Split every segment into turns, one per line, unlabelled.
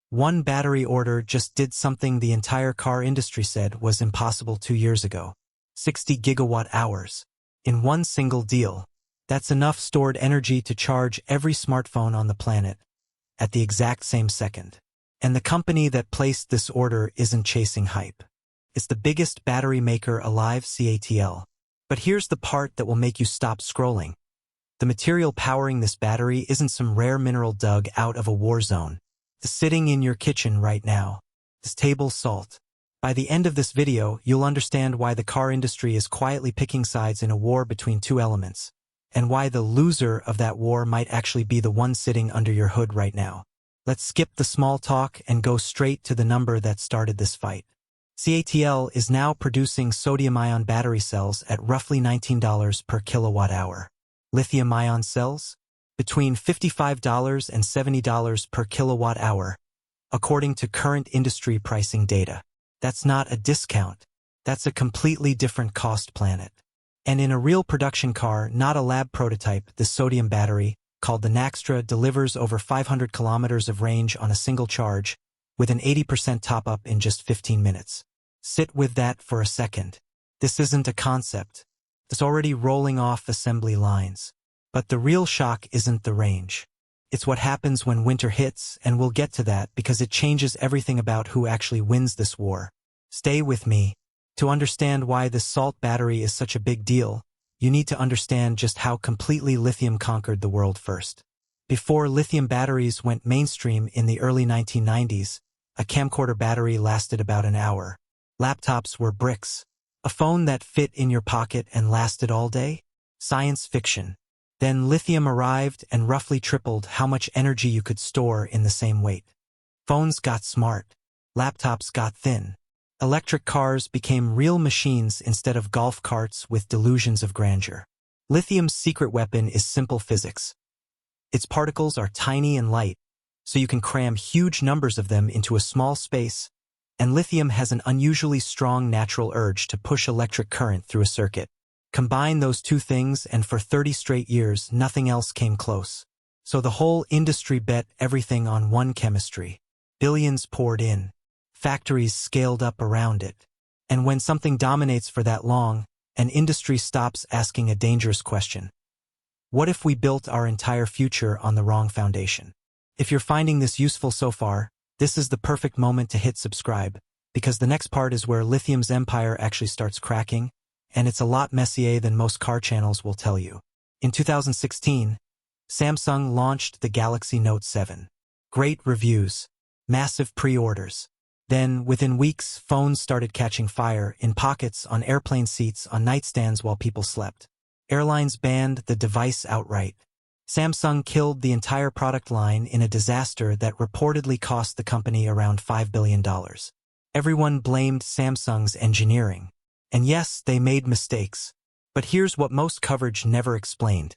One battery order just did something the entire car industry said was impossible 2 years ago. 60 gigawatt hours. In one single deal. That's enough stored energy to charge every smartphone on the planet at the exact same second. And the company that placed this order isn't chasing hype. It's the biggest battery maker alive, CATL. But here's the part that will make you stop scrolling. The material powering this battery isn't some rare mineral dug out of a war zone. It's sitting in your kitchen right now. It's table salt. By the end of this video, you'll understand why the car industry is quietly picking sides in a war between two elements, and why the loser of that war might actually be the one sitting under your hood right now. Let's skip the small talk and go straight to the number that started this fight. CATL is now producing sodium-ion battery cells at roughly $19 per kilowatt hour. Lithium-ion cells? Between $55 and $70 per kilowatt hour, according to current industry pricing data. That's not a discount. That's a completely different cost planet. And in a real production car, not a lab prototype, the sodium battery, called the Naxtra, delivers over 500 kilometers of range on a single charge, with an 80% top-up in just 15 minutes. Sit with that for a second. This isn't a concept. It's already rolling off assembly lines. But the real shock isn't the range. It's what happens when winter hits, and we'll get to that because it changes everything about who actually wins this war. Stay with me. To understand why this salt battery is such a big deal, you need to understand just how completely lithium conquered the world first. Before lithium batteries went mainstream in the early 1990s, a camcorder battery lasted about an hour. Laptops were bricks. A phone that fit in your pocket and lasted all day? Science fiction. Then lithium arrived and roughly tripled how much energy you could store in the same weight. Phones got smart. Laptops got thin. Electric cars became real machines instead of golf carts with delusions of grandeur. Lithium's secret weapon is simple physics. Its particles are tiny and light, so you can cram huge numbers of them into a small space, and lithium has an unusually strong natural urge to push electric current through a circuit. Combine those two things and for 30 straight years, nothing else came close. So the whole industry bet everything on one chemistry. Billions poured in. Factories scaled up around it. And when something dominates for that long, an industry stops asking a dangerous question. What if we built our entire future on the wrong foundation? If you're finding this useful so far, this is the perfect moment to hit subscribe, because the next part is where lithium's empire actually starts cracking, and it's a lot messier than most car channels will tell you. In 2016, Samsung launched the Galaxy Note 7. Great reviews. Massive pre-orders. Then, within weeks, phones started catching fire in pockets, on airplane seats, on nightstands while people slept. Airlines banned the device outright. Samsung killed the entire product line in a disaster that reportedly cost the company around $5 billion. Everyone blamed Samsung's engineering. And yes, they made mistakes. But here's what most coverage never explained.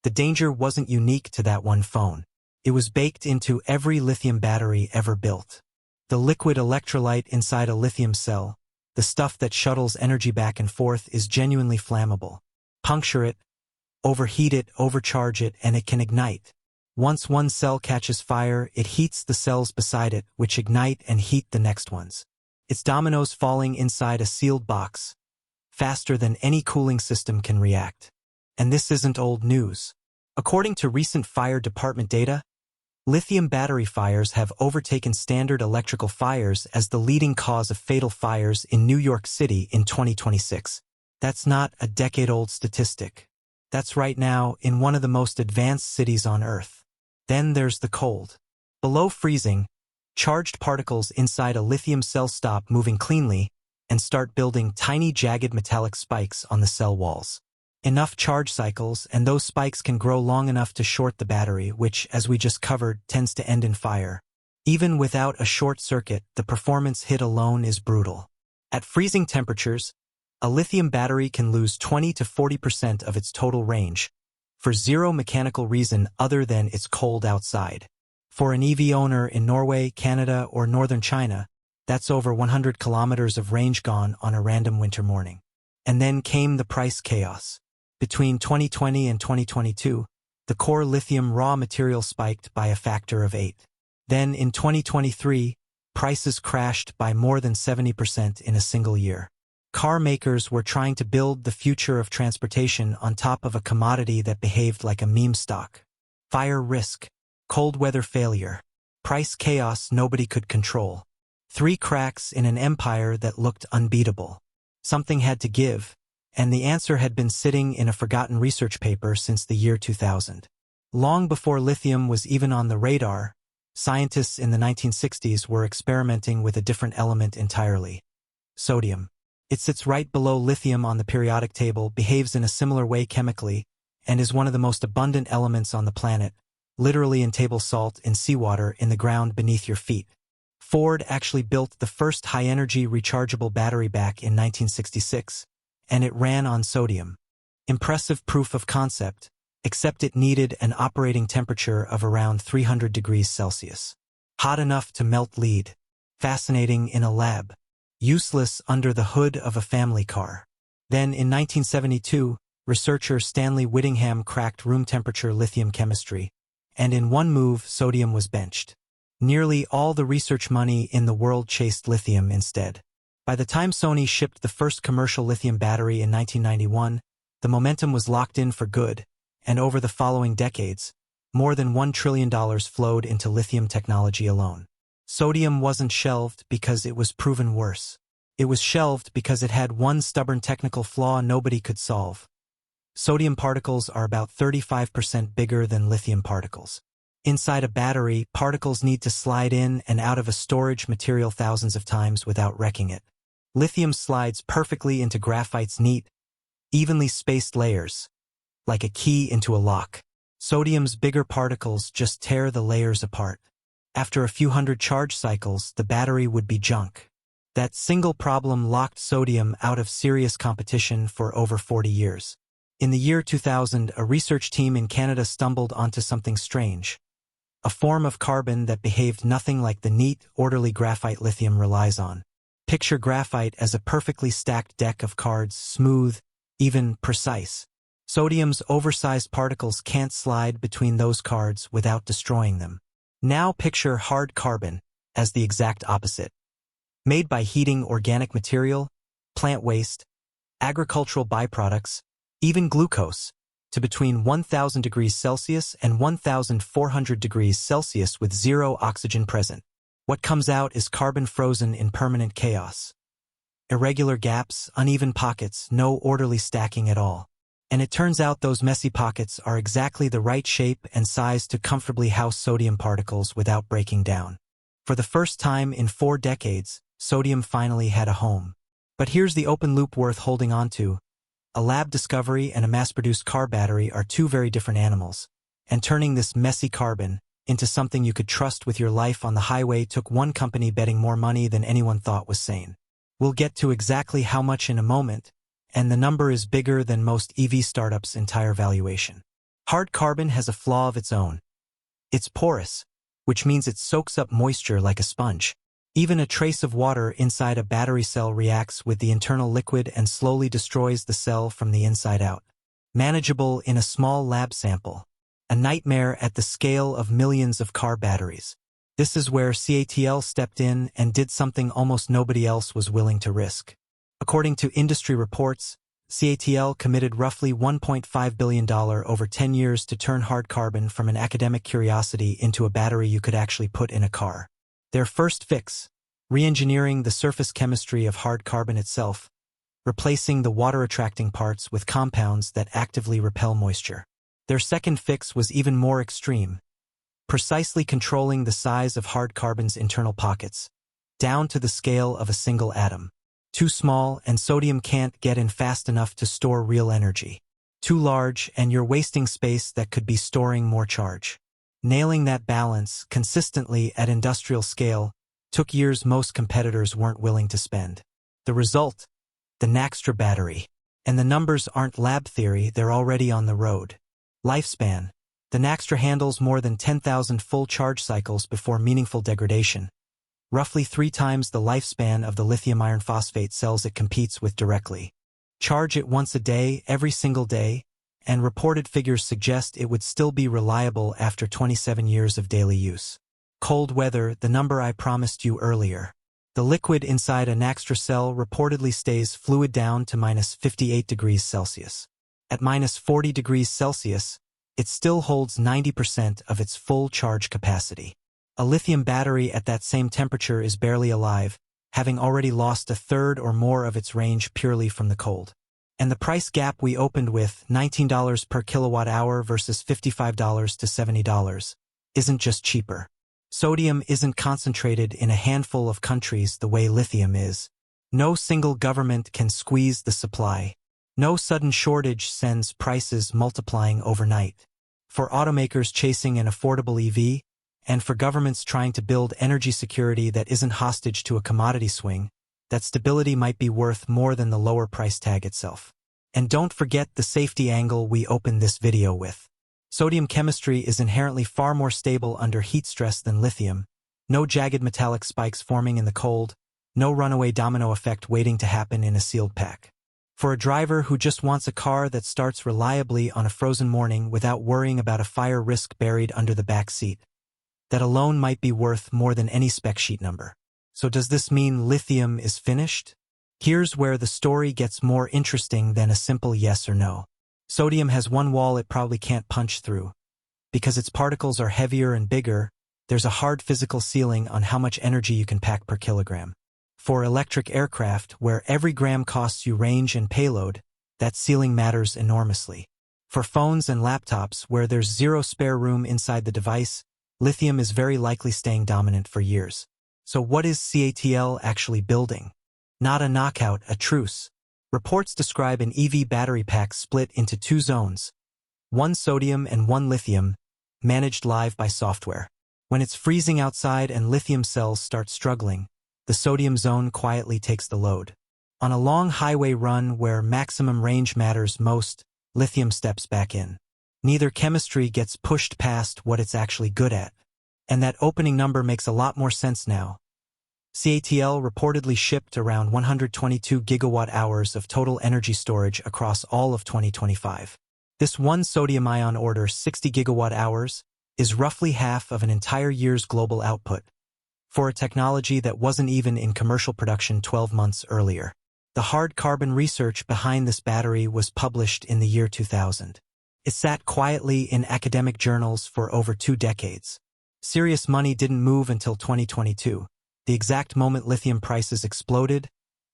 The danger wasn't unique to that one phone. It was baked into every lithium battery ever built. The liquid electrolyte inside a lithium cell, the stuff that shuttles energy back and forth, is genuinely flammable. Puncture it, overheat it, overcharge it, and it can ignite. Once one cell catches fire, it heats the cells beside it, which ignite and heat the next ones. It's dominoes falling inside a sealed box, faster than any cooling system can react. And this isn't old news. According to recent fire department data, lithium battery fires have overtaken standard electrical fires as the leading cause of fatal fires in New York City in 2026. That's not a decade-old statistic. That's right now in one of the most advanced cities on Earth. Then there's the cold. Below freezing, charged particles inside a lithium cell stop moving cleanly and start building tiny jagged metallic spikes on the cell walls. Enough charge cycles and those spikes can grow long enough to short the battery, which, as we just covered, tends to end in fire. Even without a short circuit, the performance hit alone is brutal. At freezing temperatures, a lithium battery can lose 20 to 40% of its total range, for zero mechanical reason other than it's cold outside. For an EV owner in Norway, Canada, or northern China, that's over 100 kilometers of range gone on a random winter morning. And then came the price chaos. Between 2020 and 2022, the core lithium raw material spiked by a factor of 8. Then in 2023, prices crashed by more than 70% in a single year. Car makers were trying to build the future of transportation on top of a commodity that behaved like a meme stock. Fire risk, cold weather failure, price chaos nobody could control. 3 cracks in an empire that looked unbeatable. Something had to give, and the answer had been sitting in a forgotten research paper since the year 2000. Long before lithium was even on the radar, scientists in the 1960s were experimenting with a different element entirely: sodium. It sits right below lithium on the periodic table, behaves in a similar way chemically, and is one of the most abundant elements on the planet, literally in table salt in seawater in the ground beneath your feet. Ford actually built the first high-energy rechargeable battery back in 1966, and it ran on sodium. Impressive proof of concept, except it needed an operating temperature of around 300 degrees Celsius. Hot enough to melt lead. Fascinating in a lab. Useless under the hood of a family car. Then in 1972, researcher Stanley Whittingham cracked room-temperature lithium chemistry, and in one move sodium was benched. Nearly all the research money in the world chased lithium instead. By the time Sony shipped the first commercial lithium battery in 1991, the momentum was locked in for good, and over the following decades, more than $1 trillion flowed into lithium technology alone. Sodium wasn't shelved because it was proven worse. It was shelved because it had one stubborn technical flaw nobody could solve. Sodium particles are about 35% bigger than lithium particles. Inside a battery, particles need to slide in and out of a storage material thousands of times without wrecking it. Lithium slides perfectly into graphite's neat, evenly spaced layers, like a key into a lock. Sodium's bigger particles just tear the layers apart. After a few hundred charge cycles, the battery would be junk. That single problem locked sodium out of serious competition for over 40 years. In the year 2000, a research team in Canada stumbled onto something strange. A form of carbon that behaved nothing like the neat, orderly graphite lithium relies on. Picture graphite as a perfectly stacked deck of cards, smooth, even, precise. Sodium's oversized particles can't slide between those cards without destroying them. Now picture hard carbon as the exact opposite. Made by heating organic material, plant waste, agricultural byproducts, even glucose, to between 1000 degrees Celsius and 1400 degrees Celsius with zero oxygen present. What comes out is carbon frozen in permanent chaos. Irregular gaps, uneven pockets, no orderly stacking at all. And it turns out those messy pockets are exactly the right shape and size to comfortably house sodium particles without breaking down. For the first time in 4 decades, sodium finally had a home. But here's the open loop worth holding on to. A lab discovery and a mass-produced car battery are 2 very different animals, and turning this messy carbon into something you could trust with your life on the highway took one company betting more money than anyone thought was sane. We'll get to exactly how much in a moment, and the number is bigger than most EV startups' entire valuation. Hard carbon has a flaw of its own. It's porous, which means it soaks up moisture like a sponge. Even a trace of water inside a battery cell reacts with the internal liquid and slowly destroys the cell from the inside out. Manageable in a small lab sample. A nightmare at the scale of millions of car batteries. This is where CATL stepped in and did something almost nobody else was willing to risk. According to industry reports, CATL committed roughly $1.5 billion over 10 years to turn hard carbon from an academic curiosity into a battery you could actually put in a car. Their first fix, re-engineering the surface chemistry of hard carbon itself, replacing the water-attracting parts with compounds that actively repel moisture. Their second fix was even more extreme, precisely controlling the size of hard carbon's internal pockets, down to the scale of a single atom. Too small and sodium can't get in fast enough to store real energy. Too large and you're wasting space that could be storing more charge. Nailing that balance consistently at industrial scale took years most competitors weren't willing to spend. The result? The Naxtra battery. And the numbers aren't lab theory, they're already on the road. Lifespan. The Naxtra handles more than 10,000 full charge cycles before meaningful degradation. Roughly 3 times the lifespan of the lithium iron phosphate cells it competes with directly. Charge it once a day, every single day, and reported figures suggest it would still be reliable after 27 years of daily use. Cold weather, the number I promised you earlier. The liquid inside an extra cell reportedly stays fluid down to minus 58 degrees Celsius. At minus 40 degrees Celsius, it still holds 90% of its full charge capacity. A lithium battery at that same temperature is barely alive, having already lost a third or more of its range purely from the cold. And the price gap we opened with, $19 per kilowatt hour versus $55 to $70, isn't just cheaper. Sodium isn't concentrated in a handful of countries the way lithium is. No single government can squeeze the supply. No sudden shortage sends prices multiplying overnight. For automakers chasing an affordable EV, and for governments trying to build energy security that isn't hostage to a commodity swing, that stability might be worth more than the lower price tag itself. And don't forget the safety angle we opened this video with. Sodium chemistry is inherently far more stable under heat stress than lithium. No jagged metallic spikes forming in the cold, no runaway domino effect waiting to happen in a sealed pack. For a driver who just wants a car that starts reliably on a frozen morning without worrying about a fire risk buried under the back seat, that alone might be worth more than any spec sheet number. So does this mean lithium is finished? Here's where the story gets more interesting than a simple yes or no. Sodium has one wall it probably can't punch through. Because its particles are heavier and bigger, there's a hard physical ceiling on how much energy you can pack per kilogram. For electric aircraft, where every gram costs you range and payload, that ceiling matters enormously. For phones and laptops, where there's zero spare room inside the device, lithium is very likely staying dominant for years. So what is CATL actually building? Not a knockout, a truce. Reports describe an EV battery pack split into two zones, one sodium and one lithium, managed live by software. When it's freezing outside and lithium cells start struggling, the sodium zone quietly takes the load. On a long highway run where maximum range matters most, lithium steps back in. Neither chemistry gets pushed past what it's actually good at. And that opening number makes a lot more sense now. CATL reportedly shipped around 122 gigawatt-hours of total energy storage across all of 2025. This one sodium-ion order, 60 gigawatt-hours, is roughly half of an entire year's global output, for a technology that wasn't even in commercial production 12 months earlier. The hard carbon research behind this battery was published in the year 2000. It sat quietly in academic journals for over 2 decades. Serious money didn't move until 2022. The exact moment lithium prices exploded,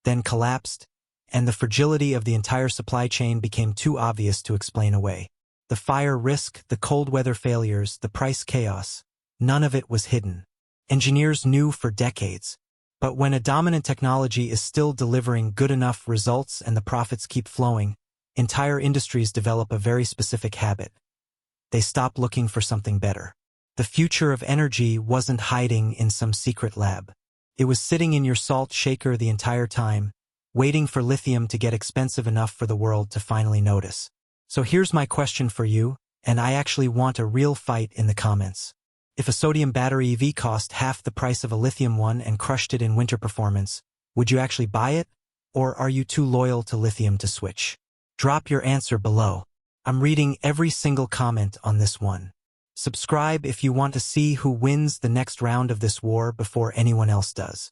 then collapsed, and the fragility of the entire supply chain became too obvious to explain away. The fire risk, the cold weather failures, the price chaos, none of it was hidden. Engineers knew for decades. But when a dominant technology is still delivering good enough results and the profits keep flowing, entire industries develop a very specific habit. They stop looking for something better. The future of energy wasn't hiding in some secret lab. It was sitting in your salt shaker the entire time, waiting for lithium to get expensive enough for the world to finally notice. So here's my question for you, and I actually want a real fight in the comments. If a sodium battery EV cost half the price of a lithium one and crushed it in winter performance, would you actually buy it? Or are you too loyal to lithium to switch? Drop your answer below. I'm reading every single comment on this one. Subscribe if you want to see who wins the next round of this war before anyone else does.